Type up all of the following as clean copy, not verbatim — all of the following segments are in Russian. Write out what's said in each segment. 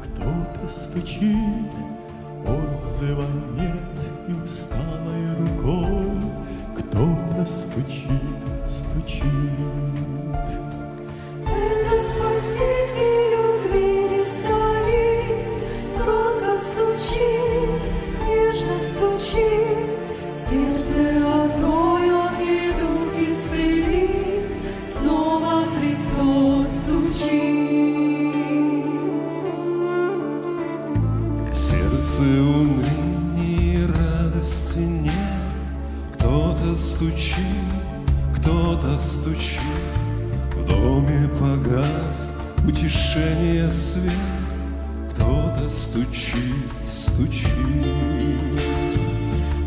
кто-то стучит, отзыва нет, и усталой рукой кто-то стучит, стучит. Это Спаситель у двери стоит, кротко стучит, нежно стучит. Сердце открой, Он и дух исцелит, снова Христос стучит. Сердце уныния, радости нет, кто-то стучит, в доме погас утешение свет, кто-то стучит, стучит.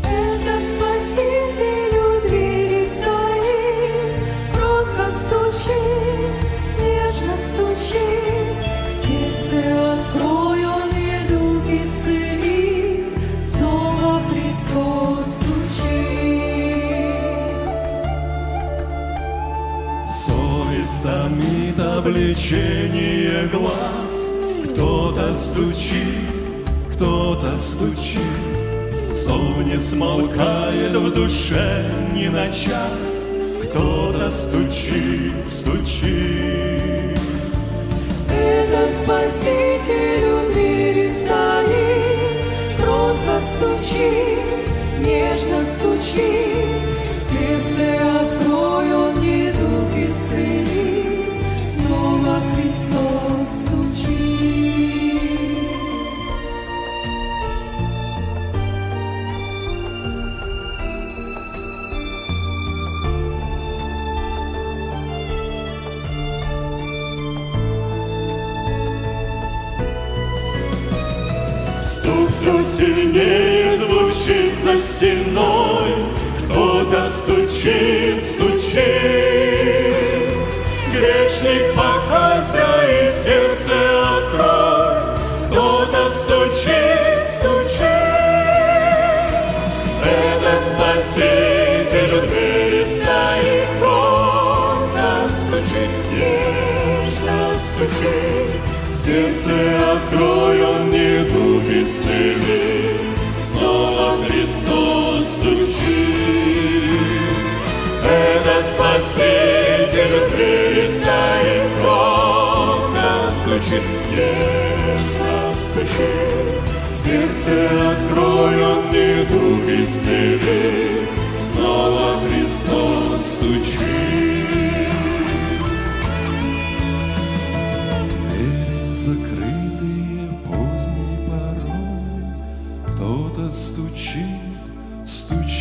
Это Спаситель у двери стоит, кротко стучит, нежно стучит. Сердце открой, Он и дух исцелит, снова Христос стучит. Совесть томит обличение глаз, кто-то стучит, зов не смолкает в душе ни на час, кто-то стучит, стучит. Это Спаситель у двери стоит, кротко стучит, нежно стучит. Сердце открой, Он и дух исцелит, снова Христос стучит. Стук все сильнее звучит за стеной, кто-то стучит, стучит. Грешник, покайся и сердце открой, кто-то стучит, стучит. Это Спаситель у двери стоит, кротко стучит, нежно стучит. Сердце открой, Он и дух исцелит, снова Христос стучит. Это Спаситель у двери стоит, кротко стучит, нежно стучит. Сердце открой, Он и дух исцелит, снова Христос стучит. Двери закрытые поздней порой, кто-то стучит, стучит.